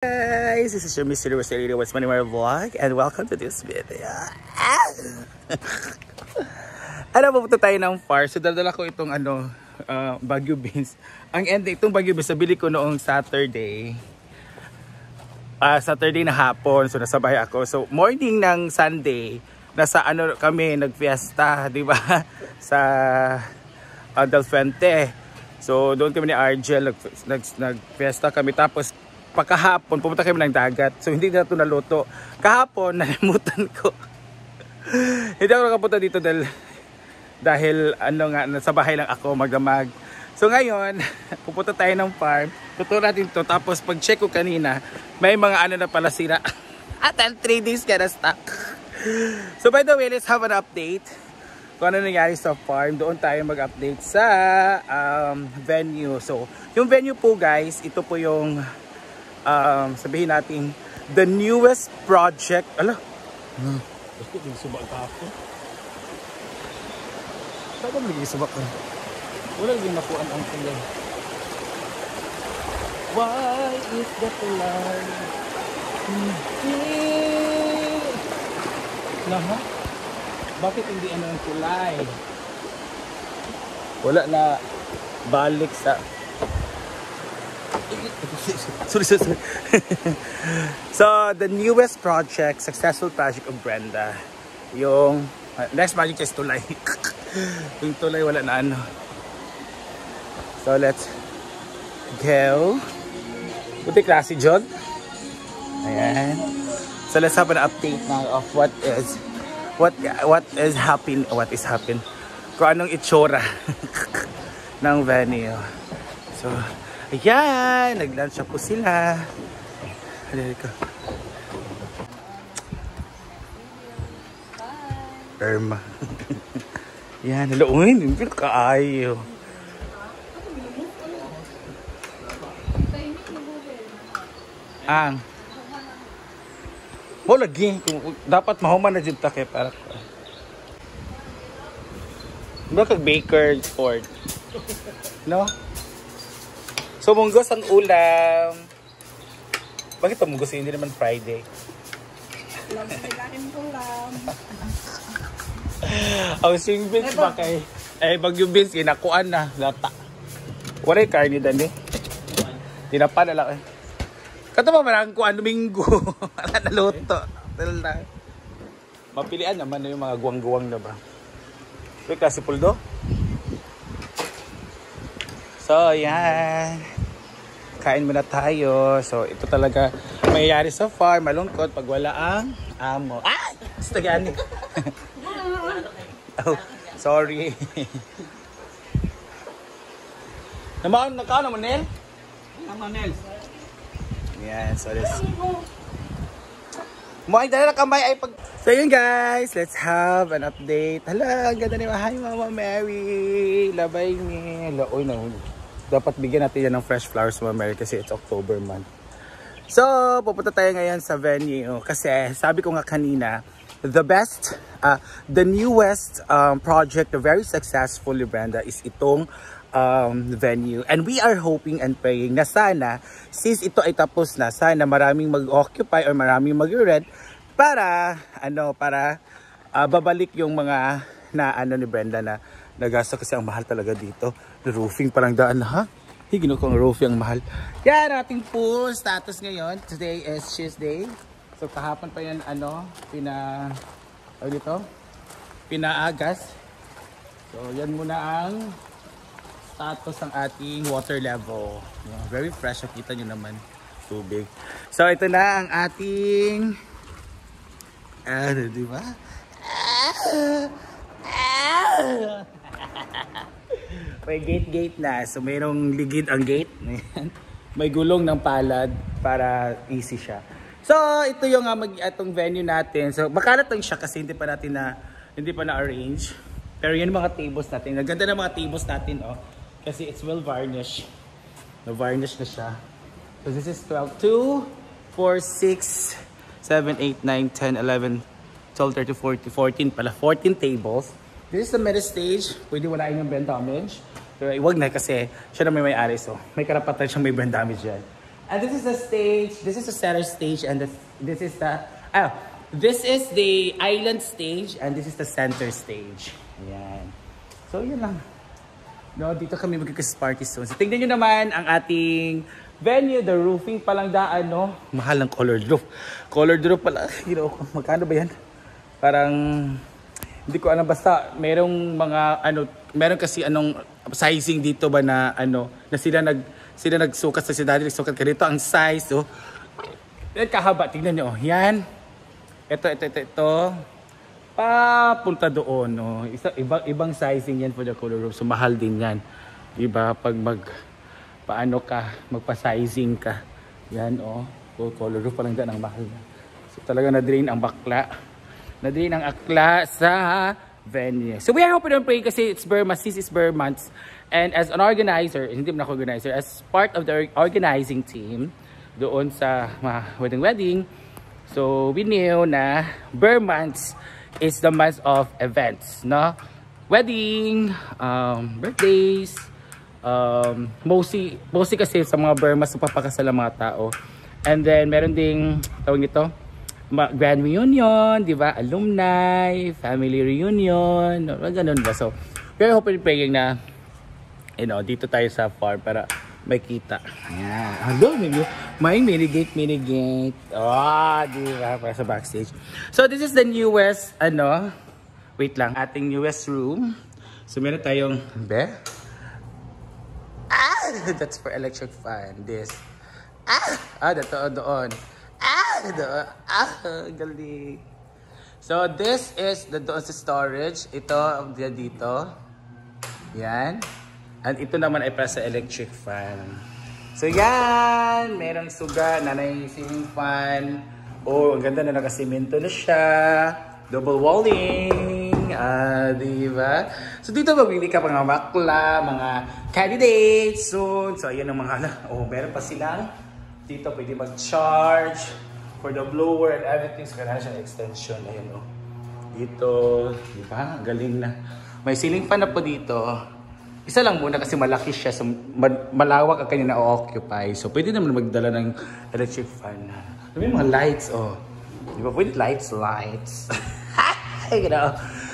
Guys, this is your Mr. Rosario What's Money More Vlog and welcome to this video. Pupunta tayo ng farm. So dala ko itong Baguio beans. Ang ending, itong Baguio beans nabili ko noong Saturday. Saturday na hapon. So nasa bahay ako. So morning ng Sunday, nasa kami nagfiesta, di ba? Sa Del Fuente. So doon kami ni Argel nagfiesta kami, tapos pagkahapon pumunta kami ng dagat. So hindi na ito naluto. Kahapon nalimutan ko. Hindi ako nakapunta dito dahil nasa bahay lang ako magdamag. So ngayon pupunta tayo ng farm. Tuturo natin to. Tapos pag check ko kanina, may mga na pala sira. At 3 days ka na stock. So by the way, let's have an update kung ano nangyari sa farm. Doon tayo mag-update sa venue. So yung venue po guys, ito po yung sabihin natin the newest project. Bakit nagsubak ka ako? Bakit nagsubak ka? Wala rin nakuhaan ang tulay. Why is the tulay hindi bakit hindi ang tulay? Wala na balik sa sorry. So the newest project, successful project of Brenda, yung next project is tulay. Yung tulay wala na So let's go. Buti klase John. Ayan. So let's have an update now of what is happening. Kung anong itsura ng venue. So ayan, nag-lunch po sila. Irma. Yan, naloon. Hindi ko kaayo. Mo lagi. Dapat mahuman na dyan take para baka baker sport. No? So munggos ang ulam. Bakit pa munggos? Hindi naman Friday. Alam sa kain ulam. Ang sing beans ba kay? Bagyo beans, inakuan na. Lata. Wala yung karni dan Tinapa na lang Kato pa parang kuan Domingo. Wala na luto. Mapilian naman yung mga guwang-guwang na ba? Ito kasi puldo. So, yan. Kain muna tayo. So, ito talaga mayayari sa farm. Malungkot pag wala ang amo. Basta gani. Oh, sorry. Nakaon naman, Nel? Naman, Nel. Yan, so this. Dala na kamay ay pag... So yun guys, let's have an update. Hala, ang ganda ni Hi Mama Mary. Labay ni. Oy, dapat bigyan natin yan ng fresh flowers Mama Mary kasi it's October month. So, pupunta tayo ngayon sa venue kasi sabi ko nga kanina, the newest project, the very successful ni Brenda is itong venue. And we are hoping and praying na sana, since ito ay tapos na, sana maraming mag-occupy or maraming mag-rent para babalik yung mga ni Brenda na nagasa kasi ang mahal talaga dito. The roofing parang daan na Higino kong roofing ang mahal. Yan ating pool status ngayon. Today is Tuesday. So kahapon pa yan pinaagas. So yan muna ang status ng ating water level. Very fresh. Kita nyo naman. Tubig. So ito na ang ating di ba? May gate na. So mayroong ligid ang gate. May gulong ng palad para easy siya. So ito yung itong venue natin. So makalat lang siya kasi hindi pa na-arrange. Pero yun mga tables natin. Naganda na mga tables natin kasi it's well varnished. Na-varnish na siya. So this is 12, 2, 4, 6, 7, 8, 9, 10, 11, 12, 13, 14 pala. 14 tables. This is the middle stage. Pwede walain yung brain damage. Pero iwag na kasi siya na may ari. So may karapatan siyang may brain damage yan. And this is the stage. This is the center stage, and this is the island stage, and this is the center stage. Ayan. So yun lang. No, dito kami magkikis-party soon. So tingnan nyo naman ang ating venue, the roofing pa lang daan, no? Mahal ng colored roof. Colored roof pala. You know, magkano ba yan? Parang hindi ko alam, basta merong mga meron kasi sizing dito ba na na sila nagsukat sa daddy nagsukat ka dito ang size kahaba, tingnan niyo yan, ito papunta doon ibang sizing yan for the color roof, so mahal din yan, diba, pag magpa-sizing ka yan, color roof pa lang dyan ang mahal, so talaga na-drain ang akla sa venue. So we are hoping and praying kasi it's Burma, sis is Burma months. And as an organizer, hindi mo na ako organizer, as part of the organizing team doon sa wedding, so we knew na Burma months is the month of events, no? Wedding, birthdays, mostly kasi sa mga Burma sa papakasal ng mga tao. And then meron ding tawag nito, grand reunion, di ba? Alumni, family reunion, ganun ba? So, we're hoping and praying na, dito tayo sa farm para may kita. Ayan. Hello, may minigate. Di ba? Para sa backstage. So, this is the newest, wait lang, ating newest room. So, meron tayong, that's for electric fan. This. Doon. Galing. So this is doon sa storage. Ito dito. Yan. And ito naman ay para sa electric fan. So yan, merong suga, nanay ceiling fan. Ang ganda na nakasimento na siya. Double walling. Diba? So dito magbili ka mga bakla, mga candidates soon. So ayan ang mga meron pa silang dito pwede mag-charge for the blower and everything. So kailangan siyang extension. Ayan dito, di ba? Galing na. May ceiling fan na po dito. Isa lang muna kasi malaki siya. So malawak ang kanya na-occupy. So pwede naman magdala ng electric fan. May mga lights, Di ba? Pwede lights.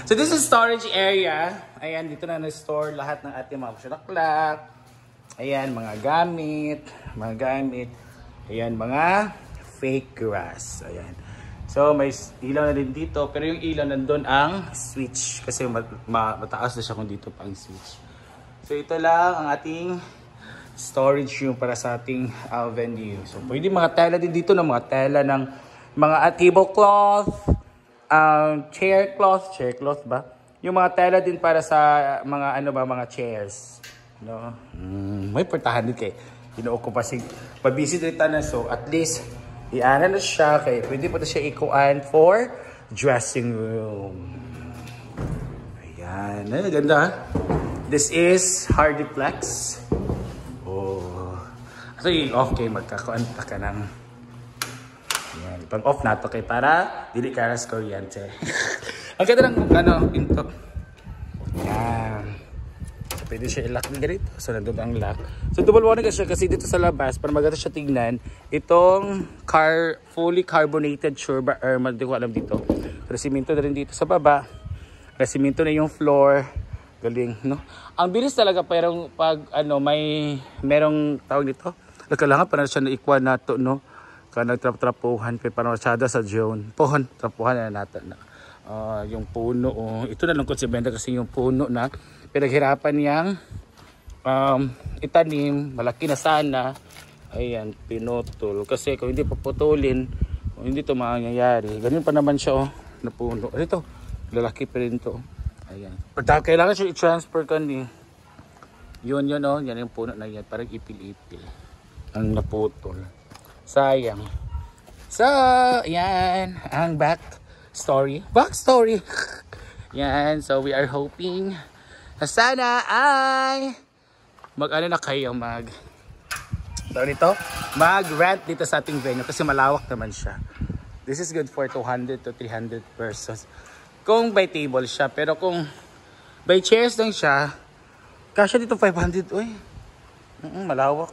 So this is storage area. Ayan, dito na na-store lahat ng ating mga sulaklak. Ayan, mga gamit. Ayan, mga fake grass. Ayan. So, may ilaw na din dito. Pero yung ilaw nandun ang switch. Kasi mataas na siya kung dito pa ang switch. So, ito lang ang ating storage room para sa ating venue. So, pwede mga tela din dito. Mga tela ng mga tablecloth, chair cloth ba? Yung mga tela din para sa mga mga chairs. May portahan din kay ino-occupy pabisit rin na, so at least iana na siya kay pwede pa siya ikuan for dressing room. Ayan, ganda. This is Hardiplex. So okay, magkakuanta ka ng ayan, pag-off na to kay para dili ka ras kuryente. Ang ganda ng pinto. Ayan. Pwede siya i-lock din ganito. So, nandun ang lock. So, double warning siya kasi dito sa labas, para maganda siya tignan, itong fully carbonated Shurba Irma, hindi ko alam dito. Pero siminto na rin dito sa baba. Siminto na yung floor. Galing, no? Ang bilis talaga, pero pag, merong tawag dito, nagkailangan pa na siya naikwan na to, no? Kaya nagtrap-trapuhan, kaya parang masyada sa zone. Trapuhan na natin. Yung puno, ito na lang konsibenta kasi yung puno na pinaghirapan niyang itanim, malaki na sana. Ayan, pinutol. Kasi kung hindi paputulin, kung hindi ito mangyayari. Ganyan pa naman siya, na puno. Ito, lalaki pa rin ito. Ayan. Pero kailangan siya i-transfer ka ni. Yun, yan yung puno na yan. Parang ipil-ipil. Ang naputol. Sayang. So, ayan, ang backstory. Yan, so we are hoping na sana ay na kayo mag-rent dito sa ating venue kasi malawak naman siya. This is good for 200 to 300 persons kung by table siya, pero kung by chairs lang siya, kasya dito 500. Uy, malawak.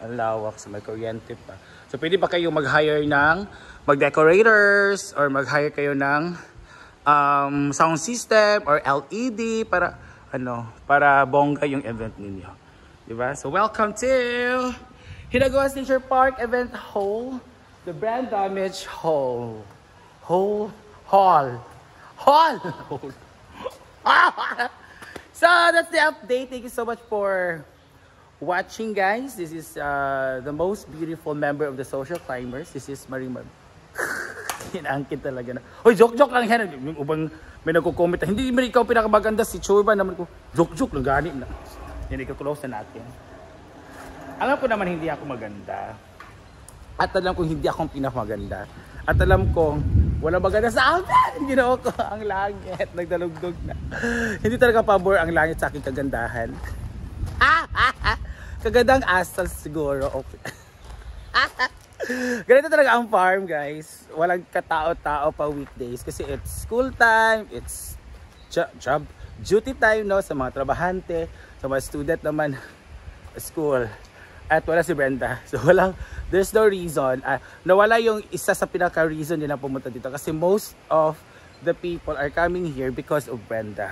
Ang lawak, so may kuryente pa. So pwede pa kayo mag-hire ng mag-decorators or mag-hire kayo ng sound system or LED para para bongga yung event ninyo. Diba? So welcome to Hinaguas Nature Park Event Hall, the Brand Damage Hall. So that's the update. Thank you so much for watching, guys. This is the most beautiful member of the Social Climbers. This is Marimar. Inaangkin talaga na. Hoy, joke lang yan. Yung ubang may nagko-comment. Hindi man ikaw pinakamaganda, si Churba naman ko. Joke lang gani na. Hindi ko close na natin. Alam ko naman hindi ako maganda. At alam ko hindi ako pinakamaganda. At alam ko wala maganda sa akin. Ginawa ko ang langit. Nagdalugdog na. Hindi talaga pabor ang langit sa aking kagandahan. Kagandang asal siguro. Okay. Ganito talaga ang farm, guys. Walang katao-tao pa weekdays. Kasi it's school time. It's job duty time, no? Sa mga trabahante. Sa mga student naman. School. At wala si Brenda. So there's no reason. Nawala yung isa sa pinaka-reason nila pumunta dito. Kasi most of the people are coming here because of Brenda.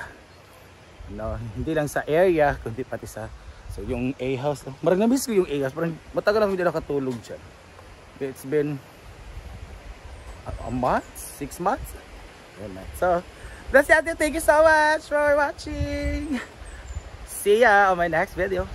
No, hindi lang sa area, kundi pati sa yung A-house. Marang na-miss ko yung A-house. Parang matagal lang hindi nakatulog dyan. It's been a month? 6 months? So, that's it. Thank you so much for watching. See ya on my next video.